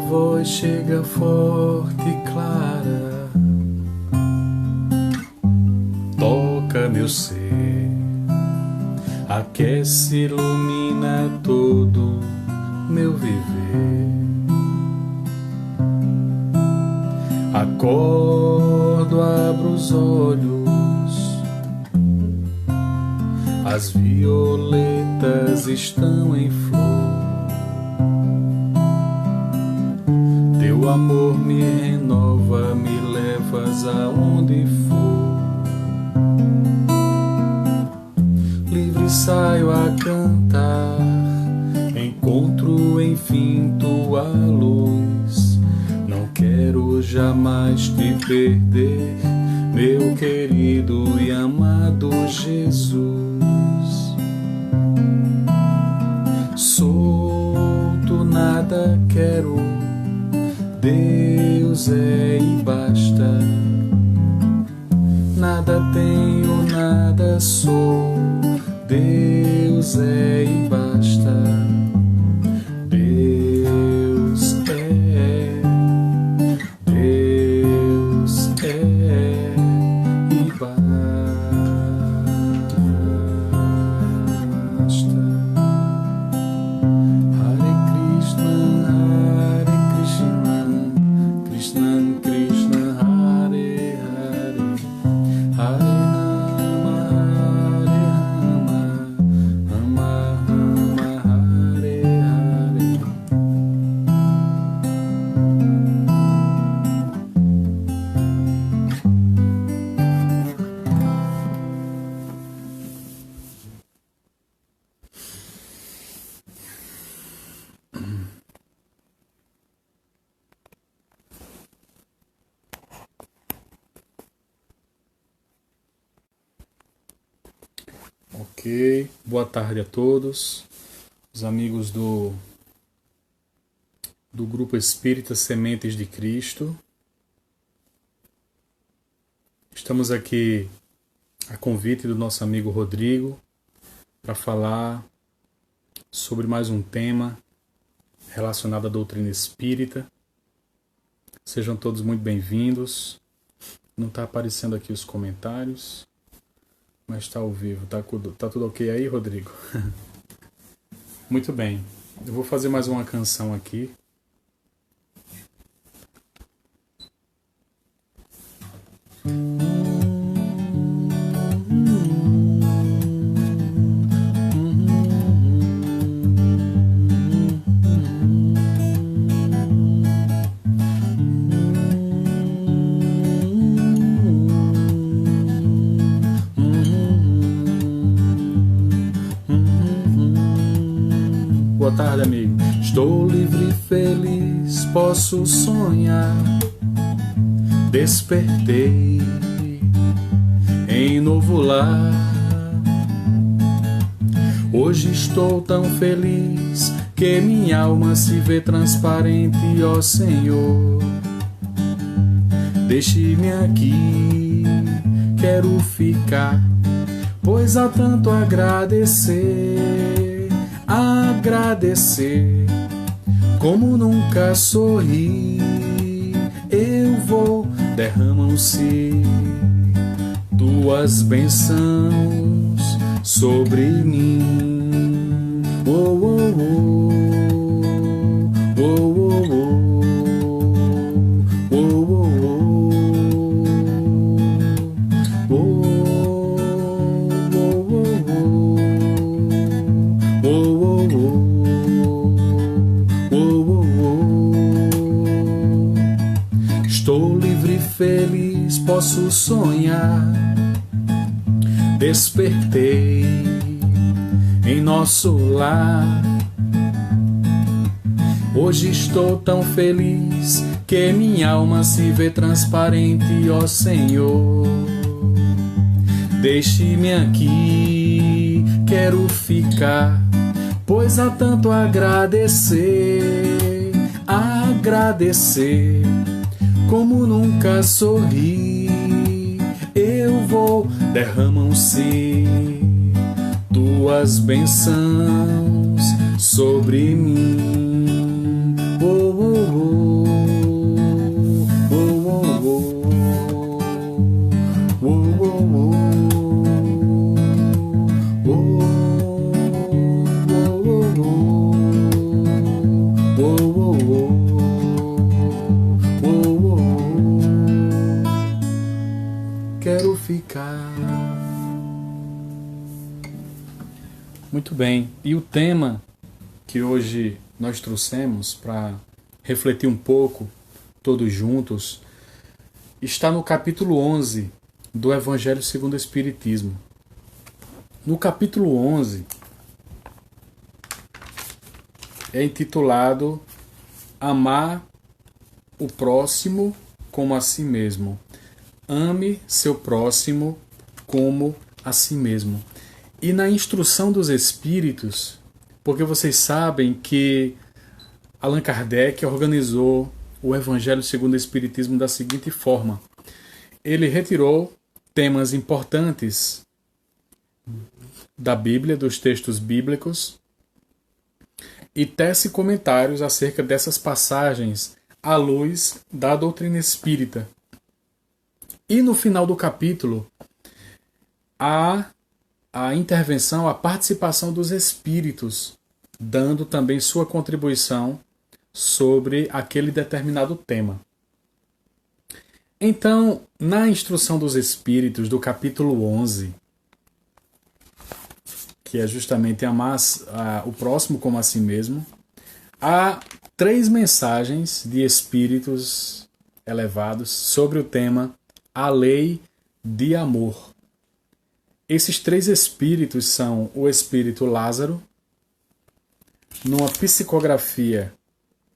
voz chega forte e clara, toca meu ser, aquece, ilumina todo meu viver. Acordo, abro os olhos, as violetas estão em flor. Teu amor me renova, me levas aonde for. Livre saio a cantar, encontro enfim tua luz. Não quero jamais te perder, meu querido e amado Jesus. Solto nada quero, Deus é e basta. Nada tenho, nada sou, Deus é e basta. Deus é, Deus é e basta. Hare Krishna, Hare Krishna, Krishna Krishna, Hare Hare, Hare Rama, Rama Rama, Hare Hare. Ok, boa tarde a todos, os amigos do Grupo Espírita Sementes de Cristo. Estamos aqui a convite do nosso amigo Rodrigo para falar sobre mais um tema relacionado à doutrina espírita. Sejam todos muito bem-vindos. Não está aparecendo aqui os comentários, mas está ao vivo. Tá tudo ok aí, Rodrigo? Muito bem. Eu vou fazer mais uma canção aqui. Boa tarde, amigo. Estou livre e feliz, posso sonhar. Despertei em novo lar. Hoje estou tão feliz que minha alma se vê transparente, ó Senhor. Deixe-me aqui, quero ficar, pois há tanto a agradecer. Agradecer, como nunca sorri. Eu vou, derramam-se tuas bênçãos sobre mim. Oh, oh, oh. Oh, oh, oh. Oh, oh, oh. Oh, estou livre e feliz, posso sonhar. Despertei em nosso lar. Hoje estou tão feliz que minha alma se vê transparente, ó Senhor. Deixe-me aqui, quero ficar, pois há tanto a agradecer. Agradecer, como nunca sorri. Eu vou, derramam-se tuas bênçãos sobre mim. Oh, oh, oh. Muito bem. E o tema que hoje nós trouxemos para refletir um pouco, todos juntos, está no capítulo 11 do Evangelho segundo o Espiritismo. No capítulo 11 é intitulado Amar o próximo como a si mesmo. Ame seu próximo como a si mesmo. E na instrução dos espíritos, porque vocês sabem que Allan Kardec organizou o Evangelho segundo o Espiritismo da seguinte forma. Ele retirou temas importantes da Bíblia, dos textos bíblicos, e tece comentários acerca dessas passagens à luz da doutrina espírita. E no final do capítulo, há a intervenção, a participação dos espíritos, dando também sua contribuição sobre aquele determinado tema. Então, na instrução dos espíritos do capítulo 11, que é justamente amar o próximo como a si mesmo, há 3 mensagens de espíritos elevados sobre o tema A Lei de Amor. Esses 3 espíritos são o espírito Lázaro, numa psicografia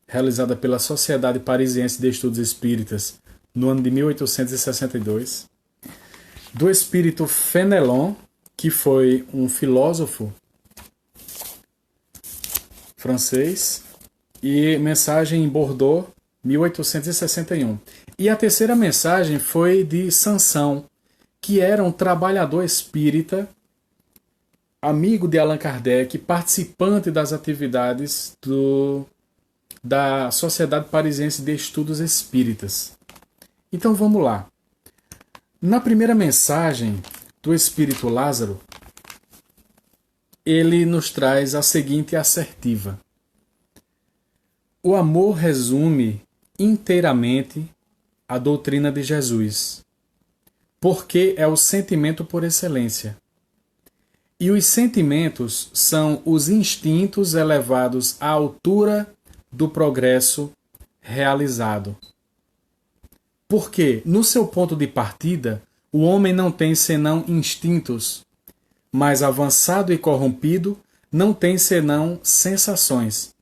realizada pela Sociedade Parisiense de Estudos Espíritas no ano de 1862, do espírito Fenelon, que foi um filósofo francês, e mensagem em Bordeaux, 1861. E a terceira mensagem foi de Sansão, que era um trabalhador espírita, amigo de Allan Kardec, participante das atividades da Sociedade Parisiense de Estudos Espíritas. Então vamos lá. Na primeira mensagem do espírito Lázaro, ele nos traz a seguinte assertiva. O amor resume inteiramente a doutrina de Jesus, porque é o sentimento por excelência. E os sentimentos são os instintos elevados à altura do progresso realizado. Porque, no seu ponto de partida, o homem não tem senão instintos, mas avançado e corrompido não tem senão sensações.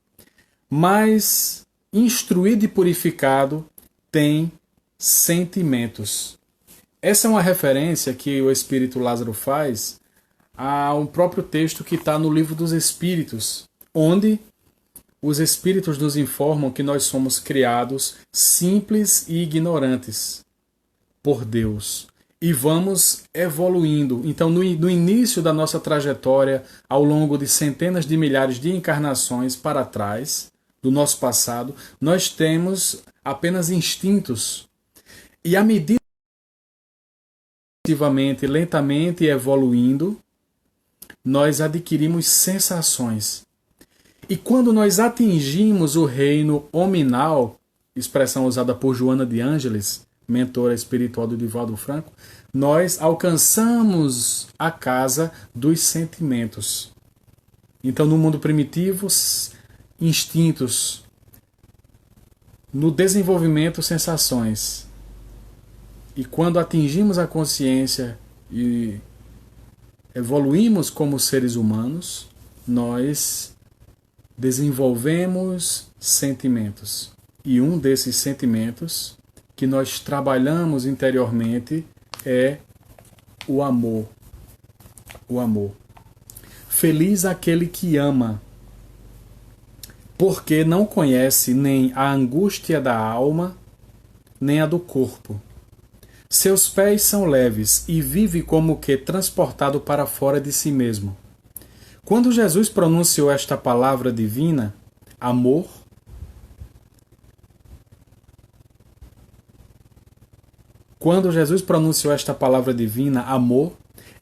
Mas instruído e purificado tem sentimentos. Essa é uma referência que o espírito Lázaro faz a um próprio texto que está no Livro dos Espíritos, onde os espíritos nos informam que nós somos criados simples e ignorantes por Deus. E vamos evoluindo. Então, no início da nossa trajetória, ao longo de centenas de milhares de encarnações para trás, do nosso passado, nós temos apenas instintos. E à medida que lentamente evoluindo, nós adquirimos sensações. E quando nós atingimos o reino hominal, expressão usada por Joana de Ângeles, mentora espiritual do Divaldo Franco, nós alcançamos a casa dos sentimentos. Então, no mundo primitivo, instintos. No desenvolvimento, sensações. E quando atingimos a consciência e evoluímos como seres humanos, nós desenvolvemos sentimentos. E um desses sentimentos que nós trabalhamos interiormente é o amor. O amor. Feliz aquele que ama, porque não conhece nem a angústia da alma, nem a do corpo. Seus pés são leves e vive como que transportado para fora de si mesmo. Quando Jesus pronunciou esta palavra divina, amor,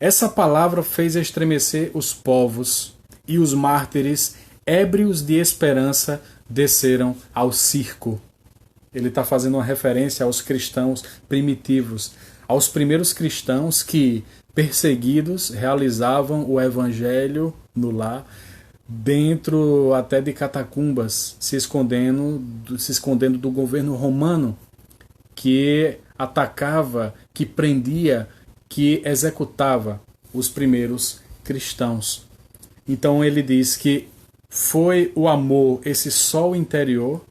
essa palavra fez estremecer os povos, e os mártires, ébrios de esperança, desceram ao circo. Ele está fazendo uma referência aos cristãos primitivos, aos primeiros cristãos que, perseguidos realizavam o evangelho no lar, dentro até de catacumbas, se escondendo do governo romano, que atacava, que prendia, que executava os primeiros cristãos. Então ele diz que foi o amor, esse sol interior,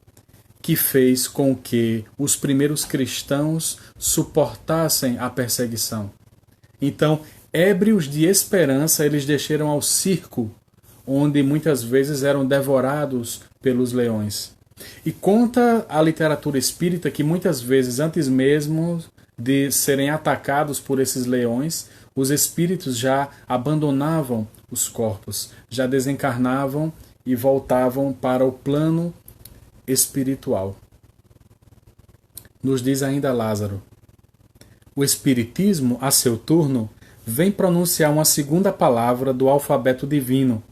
que fez com que os primeiros cristãos suportassem a perseguição. Então, ébrios de esperança, eles desceram ao circo, onde muitas vezes eram devorados pelos leões. E conta a literatura espírita que muitas vezes, antes mesmo de serem atacados por esses leões, os espíritos já abandonavam os corpos, já desencarnavam e voltavam para o plano espiritual. Nos diz ainda Lázaro: o Espiritismo, a seu turno, vem pronunciar uma segunda palavra do alfabeto divino.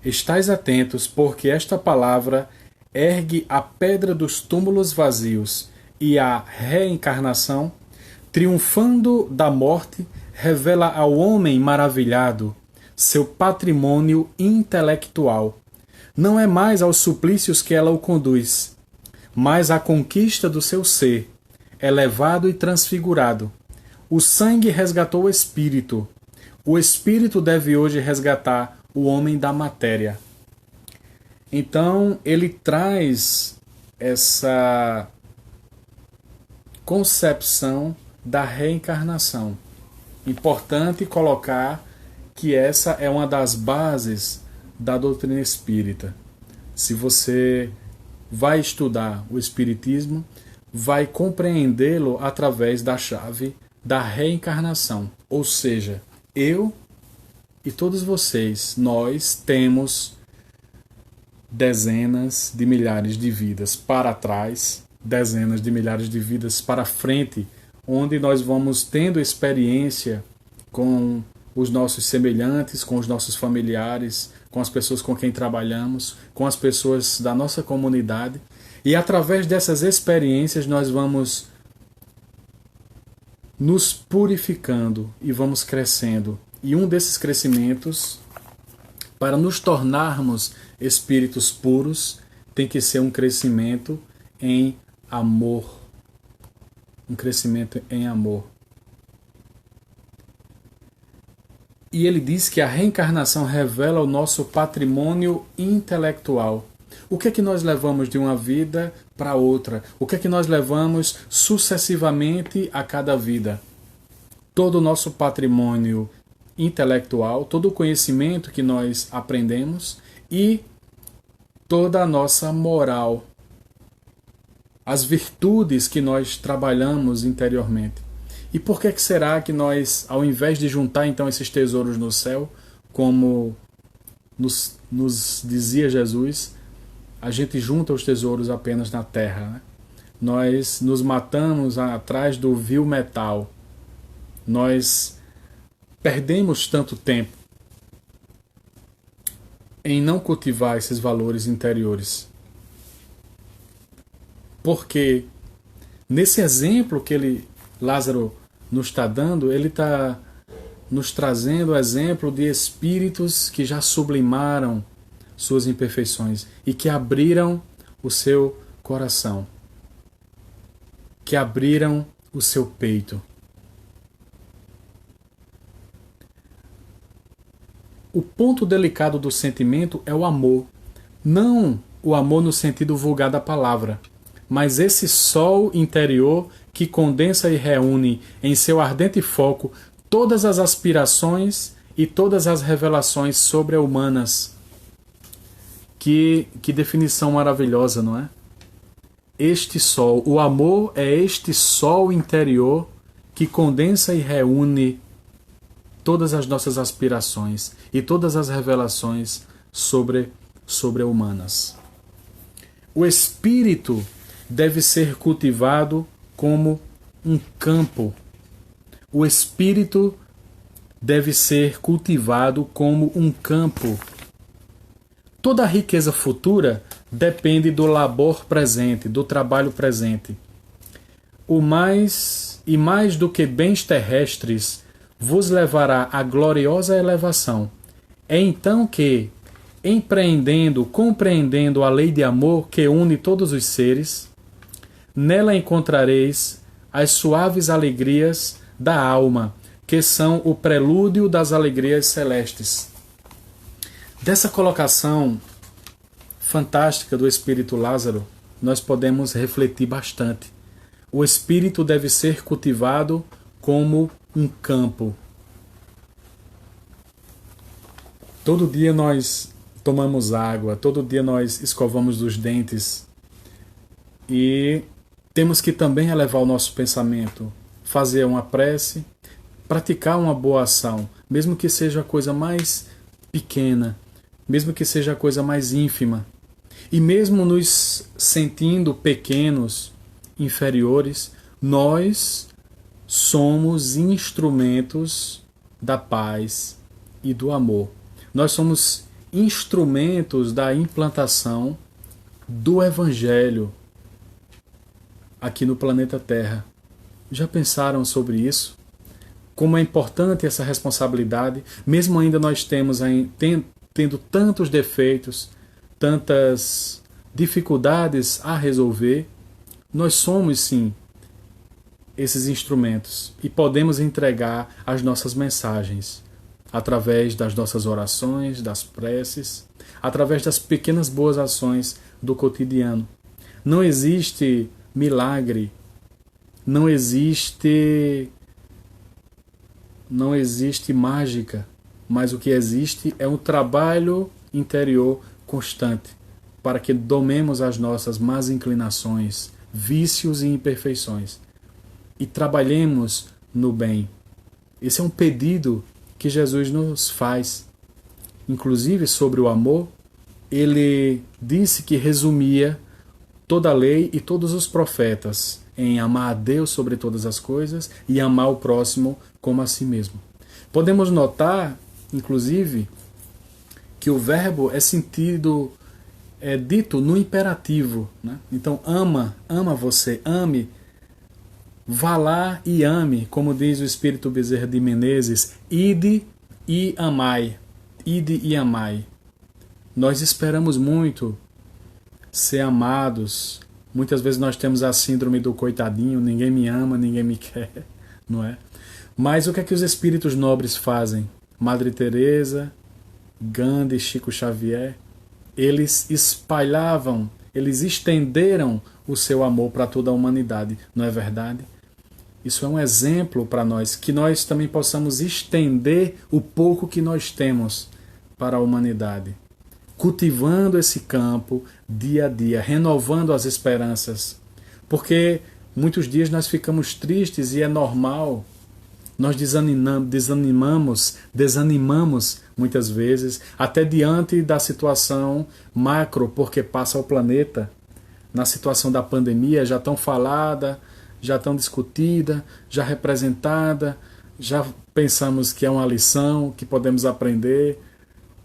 Estais atentos, porque esta palavra ergue a pedra dos túmulos vazios e a reencarnação, triunfando da morte, revela ao homem maravilhado seu patrimônio intelectual. Não é mais aos suplícios que ela o conduz, mas à conquista do seu ser, elevado e transfigurado. O sangue resgatou o espírito. O espírito deve hoje resgatar o homem da matéria. Então, ele traz essa concepção da reencarnação. Importante colocar que essa é uma das bases da doutrina espírita. Se você vai estudar o espiritismo, vai compreendê-lo através da chave da reencarnação. Ou seja, eu e todos vocês, nós temos dezenas de milhares de vidas para trás, dezenas de milhares de vidas para frente, onde nós vamos tendo experiência com os nossos semelhantes, com os nossos familiares, com as pessoas com quem trabalhamos, com as pessoas da nossa comunidade. E através dessas experiências nós vamos nos purificando e vamos crescendo. E um desses crescimentos, para nos tornarmos espíritos puros, tem que ser um crescimento em amor. Um crescimento em amor. E ele diz que a reencarnação revela o nosso patrimônio intelectual. O que é que nós levamos de uma vida para outra? O que é que nós levamos sucessivamente a cada vida? Todo o nosso patrimônio intelectual, todo o conhecimento que nós aprendemos e toda a nossa moral, as virtudes que nós trabalhamos interiormente. E por que será que nós, ao invés de juntar então esses tesouros no céu, como nos dizia Jesus, a gente junta os tesouros apenas na terra, né? Nós nos matamos atrás do vil metal. Nós perdemos tanto tempo em não cultivar esses valores interiores. Porque nesse exemplo que Lázaro nos está dando, ele está nos trazendo o exemplo de espíritos que já sublimaram suas imperfeições e que abriram o seu coração, que abriram o seu peito. O ponto delicado do sentimento é o amor. Não o amor no sentido vulgar da palavra, mas esse sol interior que condensa e reúne em seu ardente foco todas as aspirações e todas as revelações sobre-humanas. Que definição maravilhosa, não é? Este sol, o amor é este sol interior que condensa e reúne todas as nossas aspirações e todas as revelações sobre-humanas. O espírito deve ser cultivado como um campo. O espírito deve ser cultivado como um campo. Toda a riqueza futura depende do labor presente, do trabalho presente. Mais do que bens terrestres, vos levará à gloriosa elevação. É então que, compreendendo a lei de amor que une todos os seres, nela encontrareis as suaves alegrias da alma, que são o prelúdio das alegrias celestes. Dessa colocação fantástica do Espírito Lázaro, nós podemos refletir bastante. O espírito deve ser cultivado como um campo. Todo dia nós tomamos água, todo dia nós escovamos os dentes e temos que também elevar o nosso pensamento, fazer uma prece, praticar uma boa ação, mesmo que seja a coisa mais pequena, mesmo que seja a coisa mais ínfima. E mesmo nos sentindo pequenos, inferiores, nós somos instrumentos da paz e do amor. Nós somos instrumentos da implantação do Evangelho aqui no planeta Terra. Já pensaram sobre isso? Como é importante essa responsabilidade, mesmo ainda nós tendo tantos defeitos, tantas dificuldades a resolver, nós somos sim esses instrumentos e podemos entregar as nossas mensagens através das nossas orações, das preces, através das pequenas boas ações do cotidiano. Não existe milagre, não existe mágica, mas o que existe é um trabalho interior constante para que domemos as nossas más inclinações, vícios e imperfeições e trabalhemos no bem. Esse é um pedido que Jesus nos faz. Inclusive sobre o amor, ele disse que resumia toda a lei e todos os profetas em amar a Deus sobre todas as coisas e amar o próximo como a si mesmo. Podemos notar, inclusive, que o verbo é dito no imperativo, né? Então, ama você, ame, vá lá e ame, como diz o Espírito Bezerra de Menezes, ide e amai, ide e amai. Nós esperamos muito ser amados. Muitas vezes nós temos a síndrome do coitadinho, ninguém me ama, ninguém me quer, não é? Mas o que é que os espíritos nobres fazem? Madre Teresa, Gandhi, Chico Xavier, eles espalhavam, eles estenderam o seu amor para toda a humanidade, não é verdade? Isso é um exemplo para nós, que nós também possamos estender o pouco que nós temos para a humanidade, cultivando esse campo dia a dia, renovando as esperanças, porque muitos dias nós ficamos tristes e é normal, nós desanimamos muitas vezes, até diante da situação macro, porque passa o planeta, na situação da pandemia já tão falada, já tão discutida, já representada, já pensamos que é uma lição, que podemos aprender.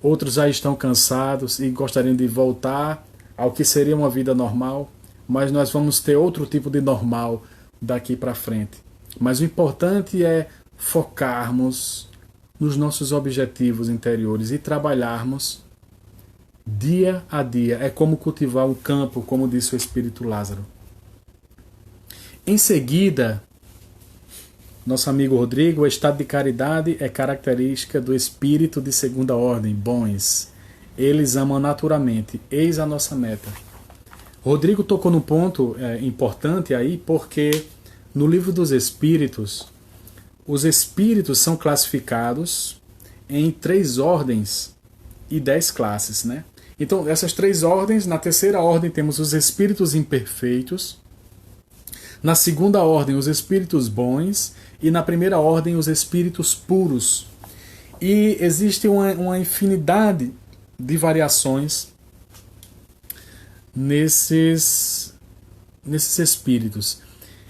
Outros já estão cansados e gostariam de voltar ao que seria uma vida normal, mas nós vamos ter outro tipo de normal daqui para frente. Mas o importante é focarmos nos nossos objetivos interiores e trabalharmos dia a dia. É como cultivar um campo, como disse o Espírito Lázaro. Em seguida, nosso amigo Rodrigo, o estado de caridade é característica do espírito de segunda ordem, bons. Eles amam naturalmente. Eis a nossa meta. Rodrigo tocou num ponto importante aí, porque no livro dos Espíritos, os espíritos são classificados em 3 ordens e 10 classes, né? Então, essas 3 ordens, na terceira ordem temos os espíritos imperfeitos, na segunda ordem os espíritos bons e na primeira ordem os espíritos puros. E existe uma infinidade de variações nesses espíritos.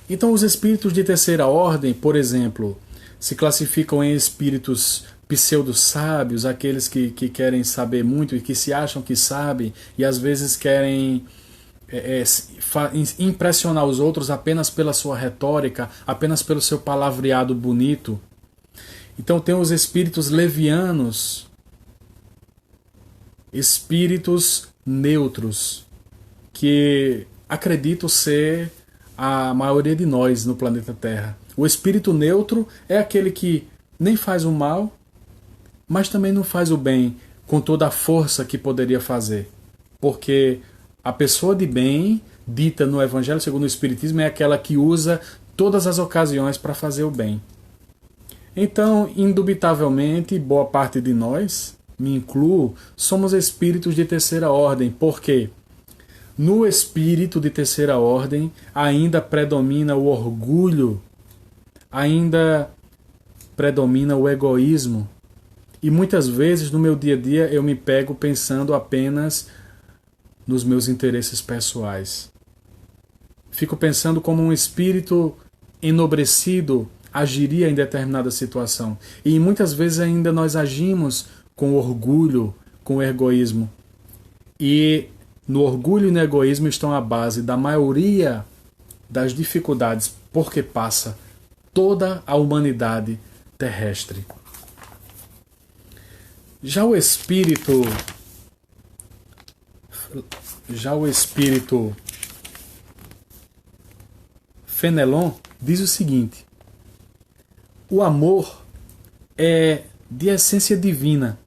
Então os espíritos de terceira ordem, por exemplo, se classificam em espíritos pseudo-sábios, aqueles que querem saber muito e que se acham que sabem e às vezes querem impressionar os outros apenas pela sua retórica, apenas pelo seu palavreado bonito. Então tem os espíritos levianos, espíritos neutros, que acredito ser a maioria de nós no planeta Terra. O espírito neutro é aquele que nem faz o mal, mas também não faz o bem com toda a força que poderia fazer. Porque a pessoa de bem, dita no Evangelho segundo o Espiritismo, é aquela que usa todas as ocasiões para fazer o bem. Então, indubitavelmente, boa parte de nós, me incluo, somos espíritos de terceira ordem. Por quê? No espírito de terceira ordem ainda predomina o orgulho, ainda predomina o egoísmo. E muitas vezes no meu dia a dia eu me pego pensando apenas nos meus interesses pessoais. Fico pensando como um espírito enobrecido agiria em determinada situação. E muitas vezes ainda nós agimos com orgulho, com egoísmo. E no orgulho e no egoísmo estão a base da maioria das dificuldades por que passa toda a humanidade terrestre. Já o espírito Fenelon diz o seguinte: o amor é de essência divina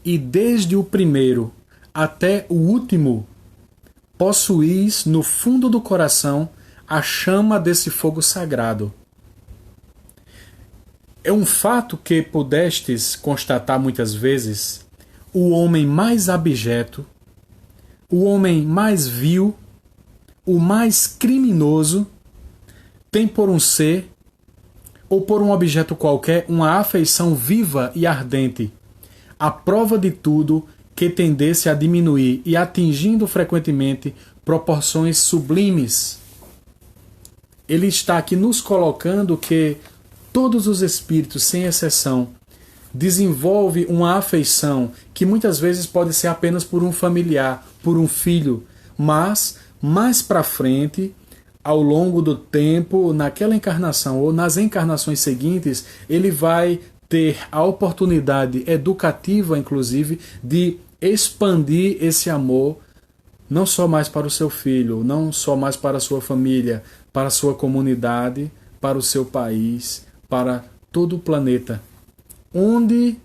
e desde o primeiro até o último possuís no fundo do coração a chama desse fogo sagrado. É um fato que pudestes constatar muitas vezes: o homem mais abjeto, o homem mais vil, o mais criminoso, tem por um ser ou por um objeto qualquer uma afeição viva e ardente, a prova de tudo que tendesse a diminuir e atingindo frequentemente proporções sublimes. Ele está aqui nos colocando que todos os espíritos, sem exceção, desenvolvem uma afeição que muitas vezes pode ser apenas por um familiar, por um filho, mas mais para frente, ao longo do tempo, naquela encarnação ou nas encarnações seguintes, ele vai ter a oportunidade educativa, inclusive, de expandir esse amor não só mais para o seu filho, não só mais para a sua família, para a sua comunidade, para o seu país, para todo o planeta. Onde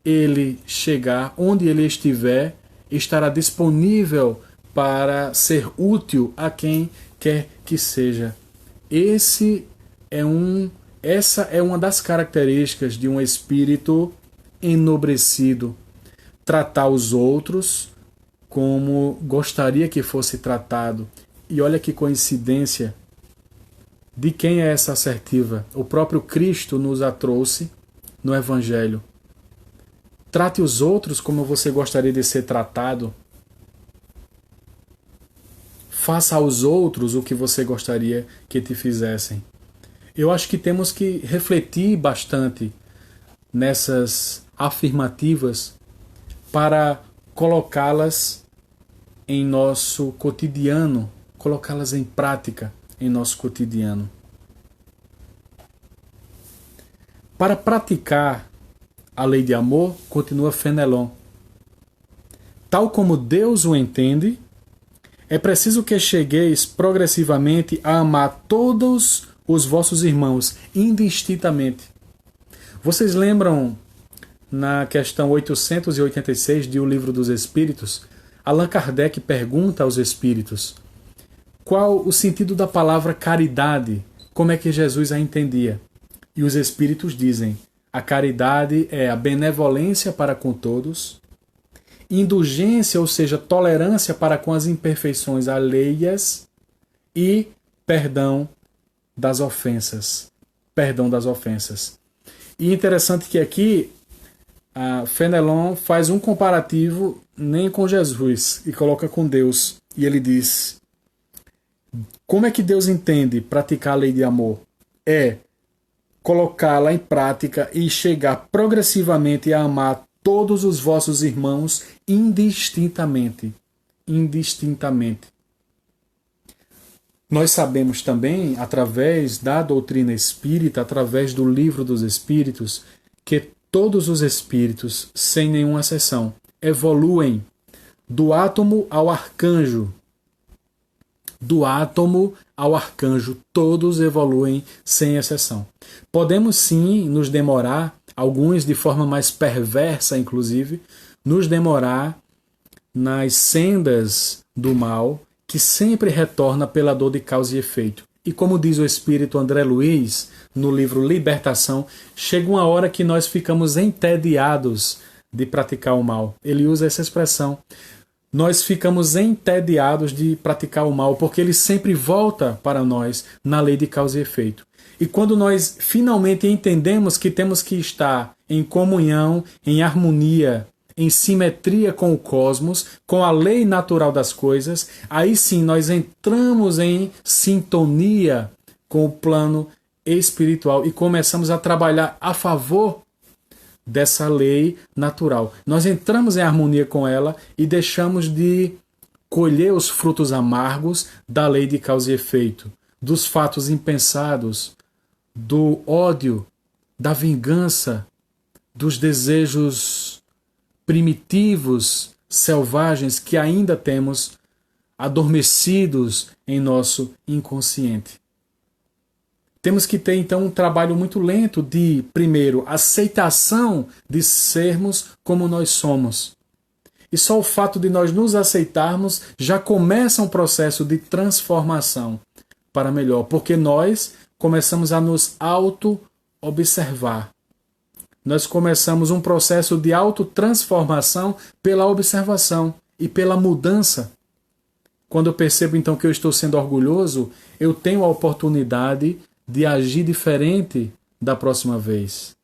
ele chegar, onde ele estiver, estará disponível para ser útil a quem quer que seja. Essa é uma das características de um espírito enobrecido. Tratar os outros como gostaria que fosse tratado. E olha que coincidência. De quem é essa assertiva? O próprio Cristo nos a trouxe no Evangelho. Trate os outros como você gostaria de ser tratado. Faça aos outros o que você gostaria que te fizessem. Eu acho que temos que refletir bastante nessas afirmativas para colocá-las em nosso cotidiano, colocá-las em prática em nosso cotidiano. Para praticar a lei de amor, continua Fenelon, tal como Deus o entende, é preciso que chegueis progressivamente a amar todos os vossos irmãos, indistintamente. Vocês lembram, na questão 886 de O Livro dos Espíritos, Allan Kardec pergunta aos espíritos qual o sentido da palavra caridade, como é que Jesus a entendia. E os espíritos dizem: a caridade é a benevolência para com todos, indulgência, ou seja, tolerância para com as imperfeições alheias e perdão das ofensas. Perdão das ofensas. E interessante que aqui a Fenelon faz um comparativo nem com Jesus e coloca com Deus. E ele diz: como é que Deus entende praticar a lei de amor? É colocá-la em prática e chegar progressivamente a amar todos os vossos irmãos indistintamente. Indistintamente. Nós sabemos também, através da doutrina espírita, através do Livro dos Espíritos, que todos os espíritos, sem nenhuma exceção, evoluem do átomo ao arcanjo. Do átomo ao arcanjo, todos evoluem sem exceção. Podemos sim nos demorar, alguns de forma mais perversa, inclusive, nos demorar nas sendas do mal, que sempre retorna pela dor de causa e efeito. E como diz o espírito André Luiz, no livro Libertação, chega uma hora que nós ficamos entediados de praticar o mal. Ele usa essa expressão. Nós ficamos entediados de praticar o mal, porque ele sempre volta para nós na lei de causa e efeito. E quando nós finalmente entendemos que temos que estar em comunhão, em harmonia, em simetria com o cosmos, com a lei natural das coisas, aí sim nós entramos em sintonia com o plano espiritual e começamos a trabalhar a favor dessa lei natural. Nós entramos em harmonia com ela e deixamos de colher os frutos amargos da lei de causa e efeito, dos fatos impensados, do ódio, da vingança, dos desejos primitivos, selvagens que ainda temos adormecidos em nosso inconsciente. Temos que ter, então, um trabalho muito lento de, primeiro, aceitação de sermos como nós somos. E só o fato de nós nos aceitarmos já começa um processo de transformação para melhor, porque nós começamos a nos auto-observar. Nós começamos um processo de autotransformação pela observação e pela mudança. Quando eu percebo, então, que eu estou sendo orgulhoso, eu tenho a oportunidade de agir diferente da próxima vez.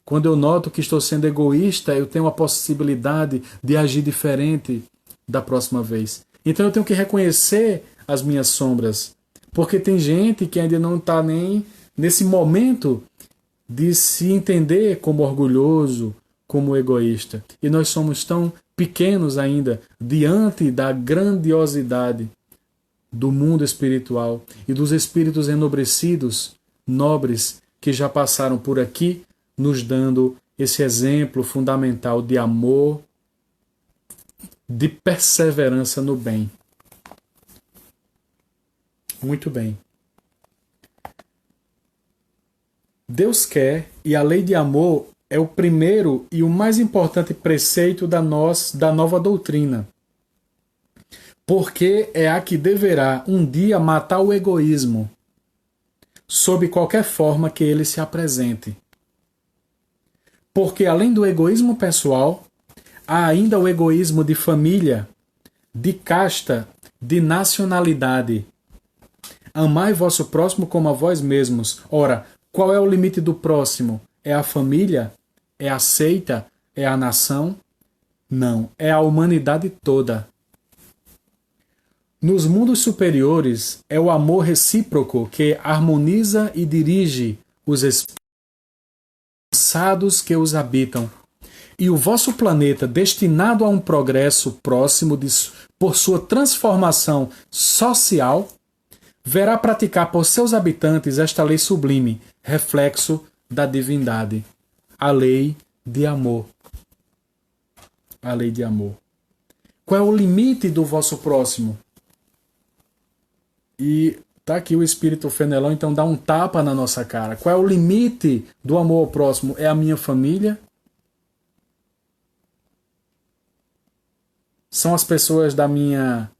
Quando eu noto que estou sendo egoísta, eu tenho a possibilidade de agir diferente da próxima vez. Então eu tenho que reconhecer as minhas sombras, porque tem gente que ainda não está nem nesse momento de se entender como orgulhoso, como egoísta. E nós somos tão pequenos ainda diante da grandiosidade do mundo espiritual e dos espíritos enobrecidos, nobres, que já passaram por aqui, nos dando esse exemplo fundamental de amor, de perseverança no bem. Muito bem. Deus quer, e a lei de amor é o primeiro e o mais importante preceito da nova doutrina, porque é a que deverá um dia matar o egoísmo, sob qualquer forma que ele se apresente. Porque além do egoísmo pessoal, há ainda o egoísmo de família, de casta, de nacionalidade. Amai vosso próximo como a vós mesmos. Ora, qual é o limite do próximo? É a família? É a seita? É a nação? Não, é a humanidade toda. Nos mundos superiores, é o amor recíproco que harmoniza e dirige os espíritos que os habitam. E o vosso planeta, destinado a um progresso próximo por sua transformação social, verá praticar por seus habitantes esta lei sublime, reflexo da divindade, a lei de amor. A lei de amor. Qual é o limite do vosso próximo? E tá aqui o espírito Fenelon, então dá um tapa na nossa cara. Qual é o limite do amor ao próximo? É a minha família? São as pessoas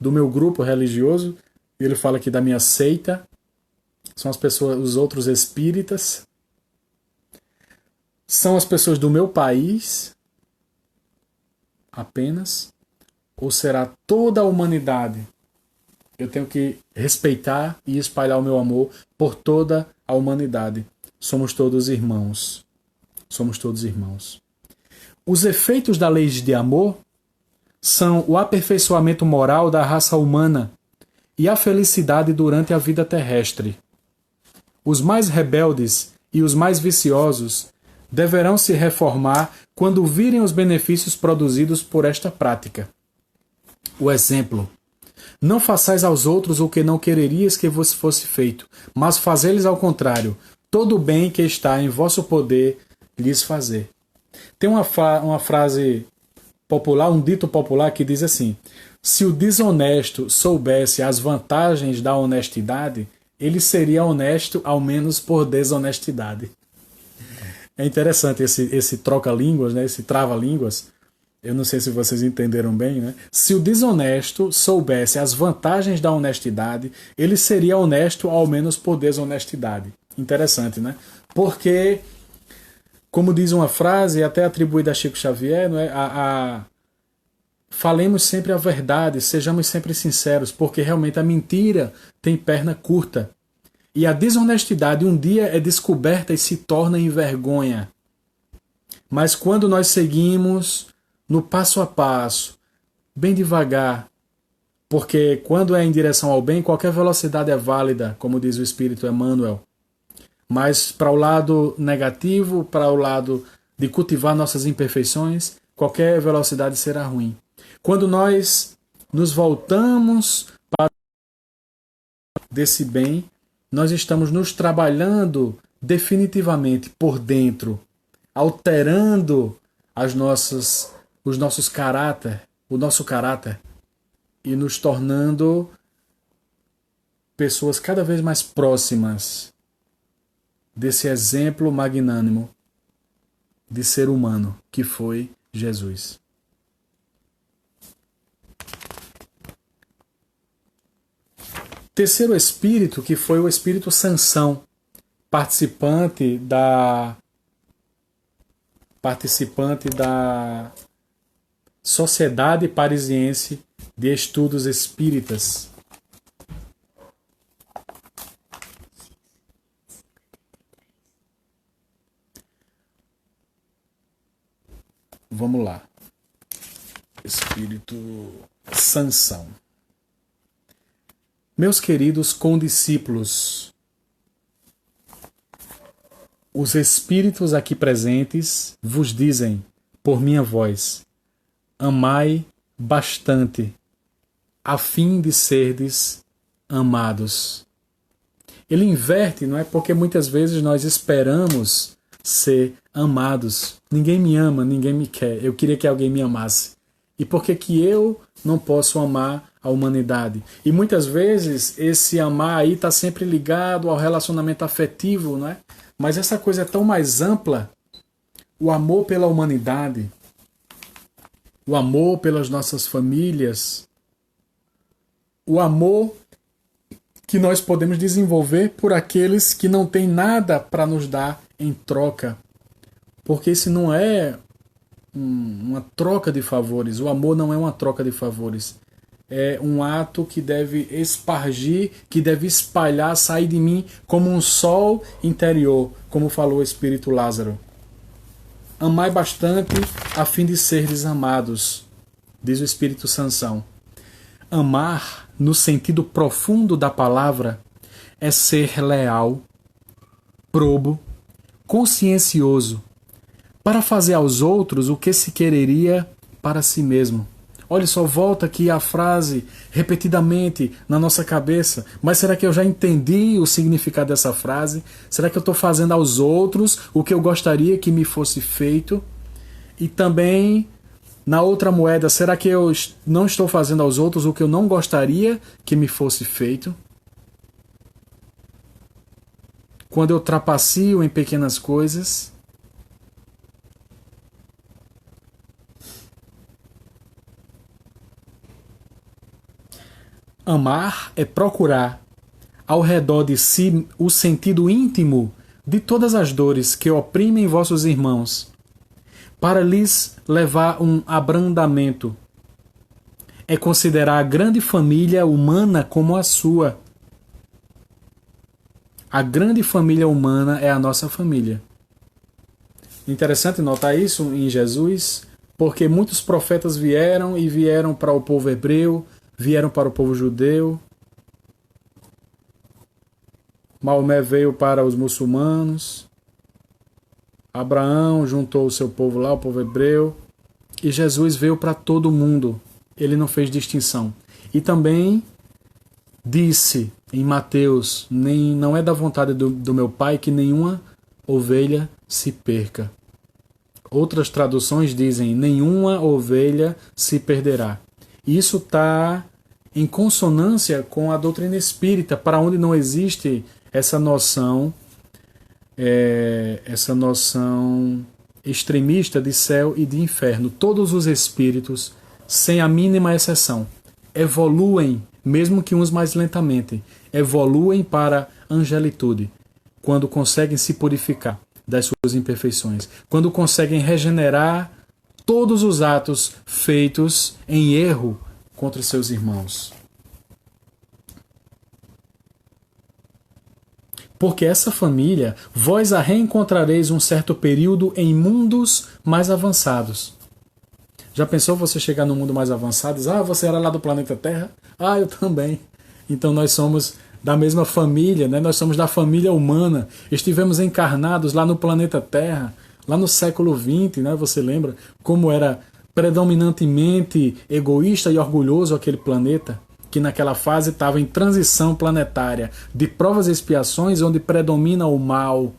do meu grupo religioso? Ele fala aqui da minha seita. São as pessoas, os outros espíritas. São as pessoas do meu país apenas? Ou será toda a humanidade? Eu tenho que respeitar e espalhar o meu amor por toda a humanidade. Somos todos irmãos. Somos todos irmãos. Os efeitos da lei de amor são o aperfeiçoamento moral da raça humana e a felicidade durante a vida terrestre. Os mais rebeldes e os mais viciosos deverão se reformar quando virem os benefícios produzidos por esta prática. O exemplo. Não façais aos outros o que não quererias que vos fosse feito, mas fazei-lhes ao contrário, todo o bem que está em vosso poder lhes fazer. Tem uma frase popular, um dito popular que diz assim: se o desonesto soubesse as vantagens da honestidade, ele seria honesto ao menos por desonestidade. É interessante esse troca-línguas, né? Esse trava-línguas. Eu não sei se vocês entenderam bem, né? Se o desonesto soubesse as vantagens da honestidade, ele seria honesto ao menos por desonestidade. Interessante, né? Porque, como diz uma frase, até atribuída a Chico Xavier, não é? Falemos sempre a verdade, sejamos sempre sinceros, porque realmente a mentira tem perna curta. E a desonestidade um dia é descoberta e se torna em vergonha. Mas quando nós seguimos no passo a passo, bem devagar, porque quando é em direção ao bem, qualquer velocidade é válida, como diz o Espírito Emmanuel. Mas para o lado negativo, para o lado de cultivar nossas imperfeições, qualquer velocidade será ruim. Quando nós nos voltamos para desse bem, nós estamos nos trabalhando definitivamente por dentro, alterando o nosso caráter e nos tornando pessoas cada vez mais próximas desse exemplo magnânimo de ser humano que foi Jesus. Terceiro espírito, que foi o espírito Sansão, participante da Sociedade Parisiense de Estudos Espíritas. Vamos lá. Espírito Sansão. Meus queridos condiscípulos, os espíritos aqui presentes vos dizem, por minha voz, amai bastante, a fim de serdes amados. Ele inverte, não é? Porque muitas vezes nós esperamos ser amados. Ninguém me ama, ninguém me quer. Eu queria que alguém me amasse. E por que eu não posso amar a humanidade? E muitas vezes esse amar aí está sempre ligado ao relacionamento afetivo, não é? Mas essa coisa é tão mais ampla. O amor pela humanidade, o amor pelas nossas famílias, o amor que nós podemos desenvolver por aqueles que não têm nada para nos dar em troca. Porque isso não é uma troca de favores. O amor não é uma troca de favores. É um ato que deve espargir, que deve espalhar, sair de mim como um sol interior, como falou o Espírito Lázaro. Amai bastante a fim de serdes amados, diz o Espírito Sansão. Amar, no sentido profundo da palavra, é ser leal, probo, consciencioso, para fazer aos outros o que se quereria para si mesmo. Olha só, volta aqui a frase repetidamente na nossa cabeça. Mas será que eu já entendi o significado dessa frase? Será que eu estou fazendo aos outros o que eu gostaria que me fosse feito? E também, na outra moeda, será que eu não estou fazendo aos outros o que eu não gostaria que me fosse feito? Quando eu trapacio em pequenas coisas, amar é procurar ao redor de si o sentido íntimo de todas as dores que oprimem vossos irmãos, para lhes levar um abrandamento. É considerar a grande família humana como a sua. A grande família humana é a nossa família. Interessante notar isso em Jesus, porque muitos profetas vieram para o povo hebreu, vieram para o povo judeu. Maomé veio para os muçulmanos. Abraão juntou o seu povo lá, o povo hebreu. E Jesus veio para todo mundo. Ele não fez distinção. E também disse em Mateus: não é da vontade do meu Pai que nenhuma ovelha se perca. Outras traduções dizem: nenhuma ovelha se perderá. Isso está em consonância com a doutrina espírita, para onde não existe essa noção extremista de céu e de inferno. Todos os espíritos, sem a mínima exceção, evoluem, mesmo que uns mais lentamente, evoluem para angelitude, quando conseguem se purificar das suas imperfeições, quando conseguem regenerar todos os atos feitos em erro contra seus irmãos. Porque essa família, vós a reencontrareis um certo período em mundos mais avançados. Já pensou você chegar no mundo mais avançado e dizer: você era lá do planeta Terra? Eu também. Então nós somos da mesma família, né? Nós somos da família humana. Estivemos encarnados lá no planeta Terra, lá no século XX, né? Você lembra como era predominantemente egoísta e orgulhoso aquele planeta, que naquela fase estava em transição planetária de provas e expiações, onde predomina o mal,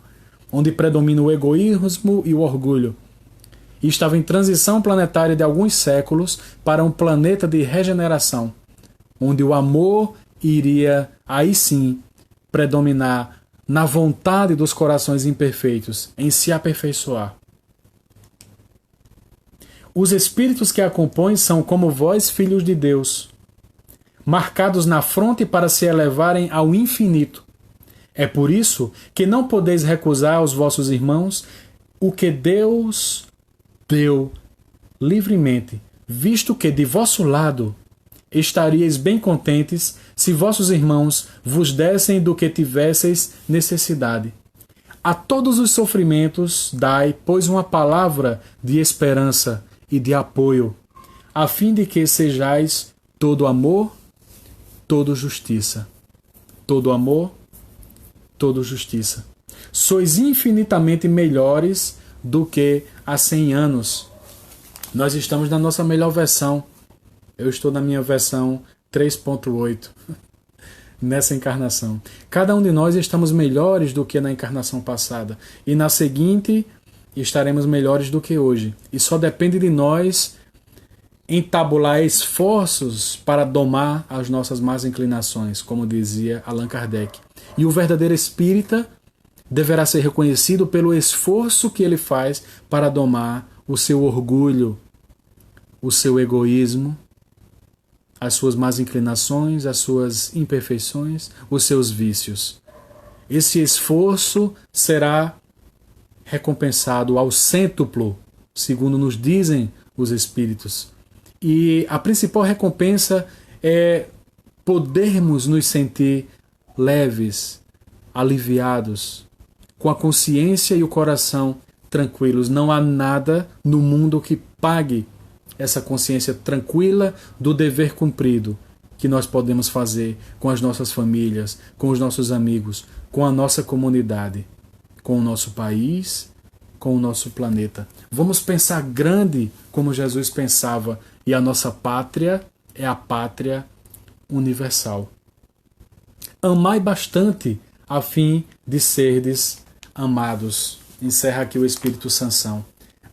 onde predomina o egoísmo e o orgulho. E estava em transição planetária de alguns séculos para um planeta de regeneração, onde o amor iria, aí sim, predominar na vontade dos corações imperfeitos, em se aperfeiçoar. Os espíritos que a compõem são como vós, filhos de Deus, marcados na fronte para se elevarem ao infinito. É por isso que não podeis recusar aos vossos irmãos o que Deus deu livremente, visto que de vosso lado estaríeis bem contentes se vossos irmãos vos dessem do que tivesseis necessidade. A todos os sofrimentos dai, pois, uma palavra de esperança e de apoio, a fim de que sejais todo amor, todo justiça. Todo amor, todo justiça. Sois infinitamente melhores do que há 100 anos. Nós estamos na nossa melhor versão. Eu estou na minha versão 3.8 nessa encarnação. Cada um de nós estamos melhores do que na encarnação passada. E na seguinte estaremos melhores do que hoje. E só depende de nós entabular esforços para domar as nossas más inclinações, como dizia Allan Kardec. E o verdadeiro espírita deverá ser reconhecido pelo esforço que ele faz para domar o seu orgulho, o seu egoísmo, as suas más inclinações, as suas imperfeições, os seus vícios. Esse esforço será recompensado ao cêntuplo, segundo nos dizem os espíritos. E a principal recompensa é podermos nos sentir leves, aliviados, com a consciência e o coração tranquilos. Não há nada no mundo que pague essa consciência tranquila do dever cumprido que nós podemos fazer com as nossas famílias, com os nossos amigos, com a nossa comunidade, com o nosso país, com o nosso planeta. Vamos pensar grande como Jesus pensava, e a nossa pátria é a pátria universal. Amai bastante a fim de serdes amados. Encerra aqui o Espírito Sansão.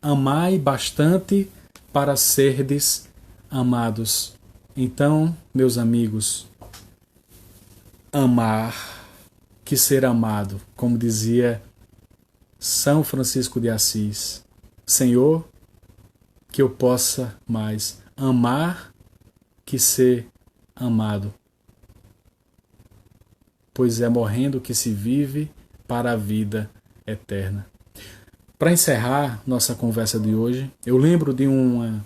Amai bastante para serdes amados. Então, meus amigos, amar que ser amado, como dizia São Francisco de Assis. Senhor, que eu possa mais amar que ser amado, pois é morrendo que se vive para a vida eterna. Para encerrar nossa conversa de hoje, eu lembro de uma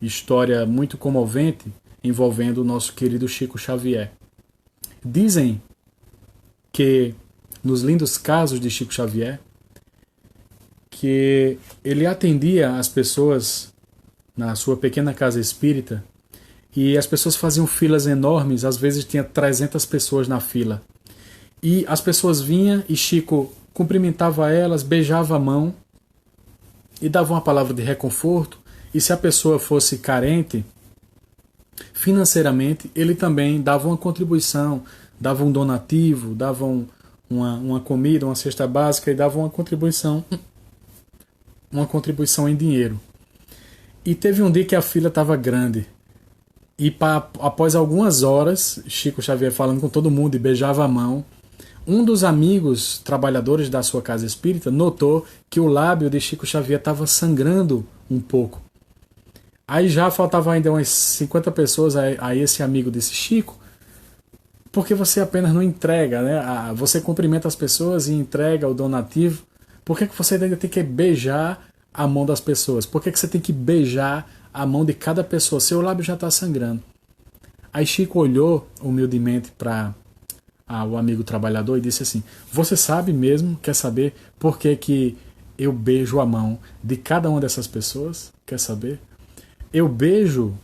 história muito comovente envolvendo o nosso querido Chico Xavier. Dizem que, nos lindos casos de Chico Xavier, que ele atendia as pessoas na sua pequena casa espírita e as pessoas faziam filas enormes, às vezes tinha 300 pessoas na fila. E as pessoas vinham e Chico cumprimentava elas, beijava a mão e dava uma palavra de reconforto. E se a pessoa fosse carente, financeiramente, ele também dava uma contribuição, dava um donativo, dava uma comida, uma cesta básica e dava uma contribuição em dinheiro. E teve um dia que a fila estava grande. E após algumas horas, Chico Xavier falando com todo mundo e beijava a mão, um dos amigos trabalhadores da sua casa espírita notou que o lábio de Chico Xavier estava sangrando um pouco. Aí já faltava ainda umas 50 pessoas, aí esse amigo disse: Chico, por que você apenas não entrega, né? Você cumprimenta as pessoas e entrega o donativo. Por que você ainda tem que beijar a mão das pessoas? Por que você tem que beijar a mão de cada pessoa? Seu lábio já está sangrando. Aí Chico olhou humildemente para o amigo trabalhador e disse assim: você sabe mesmo, quer saber por que eu beijo a mão de cada uma dessas pessoas? Quer saber? Eu beijo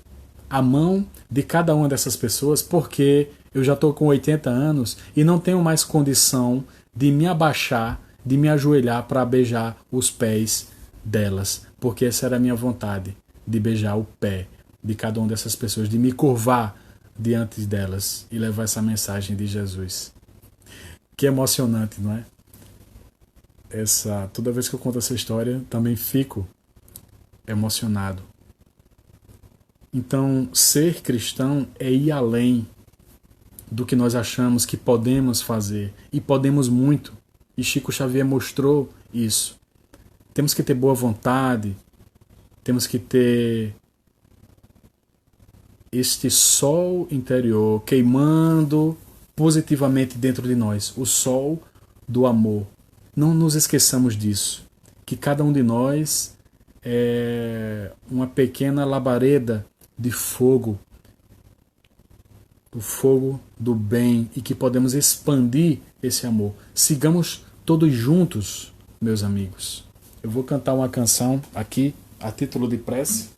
a mão de cada uma dessas pessoas porque eu já estou com 80 anos e não tenho mais condição de me abaixar, de me ajoelhar para beijar os pés delas, porque essa era a minha vontade, de beijar o pé de cada uma dessas pessoas, de me curvar diante delas e levar essa mensagem de Jesus. Que emocionante, não é? Toda vez que eu conto essa história, também fico emocionado. Então, ser cristão é ir além do que nós achamos que podemos fazer, e podemos muito. E Chico Xavier mostrou isso. Temos que ter boa vontade, temos que ter este sol interior queimando positivamente dentro de nós, o sol do amor. Não nos esqueçamos disso, que cada um de nós é uma pequena labareda de fogo, o fogo do bem, e que podemos expandir esse amor. Sigamos todos juntos, meus amigos. Eu vou cantar uma canção aqui, a título de prece,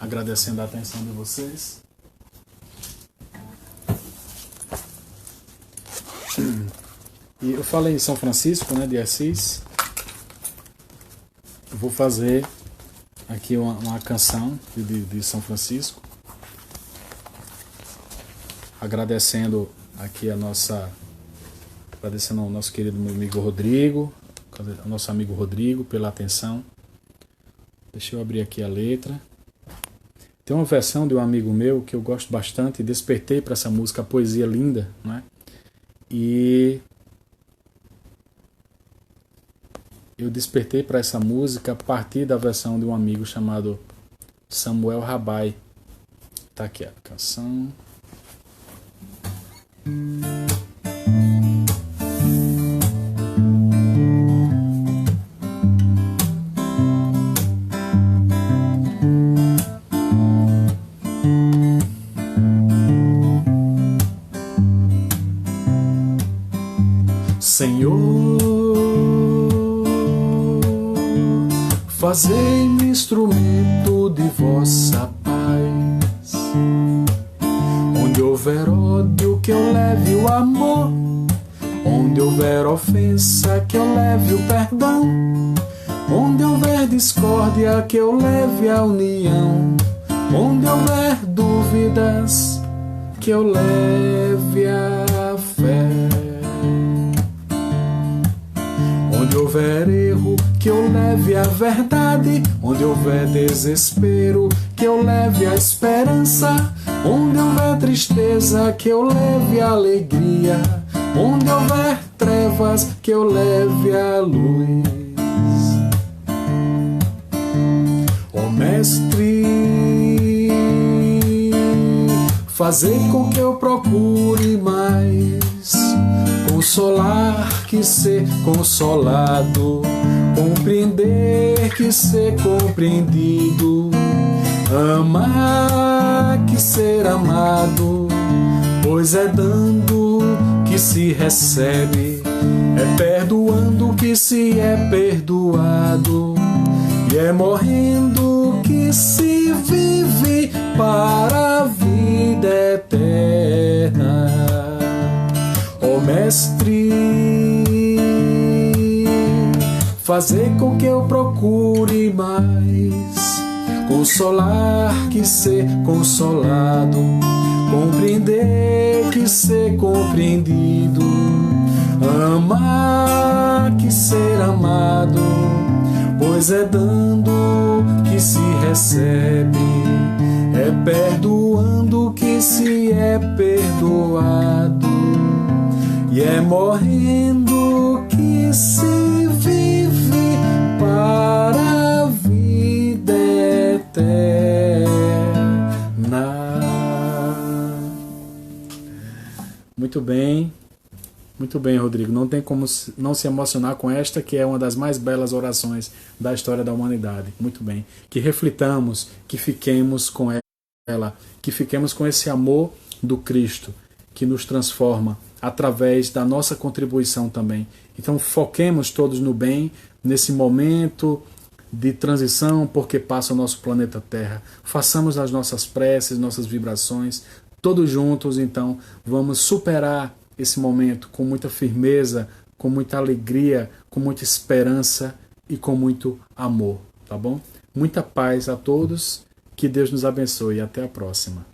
agradecendo a atenção de vocês. E eu falei em São Francisco, né, de Assis. Eu vou fazer aqui uma canção de São Francisco, agradecendo aqui agradecendo ao nosso querido amigo Rodrigo, ao nosso amigo Rodrigo pela atenção. Deixa eu abrir aqui a letra. Tem uma versão de um amigo meu que eu gosto bastante, despertei para essa música, a poesia linda, né? E eu despertei para essa música a partir da versão de um amigo chamado Samuel Rabai. Tá aqui a canção. Senhor, fazei-me instrumento de vossa paz. Onde houver ódio, que eu leve o amor. Onde houver ofensa, que eu leve o perdão. Onde houver discórdia, que eu leve a união. Onde houver dúvidas, que eu leve a fé. Onde houver erro, que eu leve a verdade. Onde houver desespero, que eu leve a esperança. Onde houver tristeza, que eu leve a alegria. Onde houver trevas, que eu leve a luz. Ó Mestre, fazei com que eu procure mais consolar que ser consolado, compreender que ser compreendido, amar que ser amado, pois é dando que se recebe, é perdoando que se é perdoado, e é morrendo que se vive para a vida eterna. Ó Mestre, fazei com que eu procure mais Consolar que ser consolado, compreender que ser compreendido, amar que ser amado, pois é dando que se recebe, é perdoando que se é perdoado, e é morrendo que se vive para a vida eterna. Muito bem, Rodrigo. Não tem como não se emocionar com esta, que é uma das mais belas orações da história da humanidade. Muito bem. Que reflitamos, que fiquemos com ela, que fiquemos com esse amor do Cristo, que nos transforma através da nossa contribuição também. Então foquemos todos no bem, nesse momento de transição, porque passa o nosso planeta Terra. Façamos as nossas preces, nossas vibrações, todos juntos. Então vamos superar esse momento com muita firmeza, com muita alegria, com muita esperança e com muito amor, tá bom? Muita paz a todos, que Deus nos abençoe e até a próxima.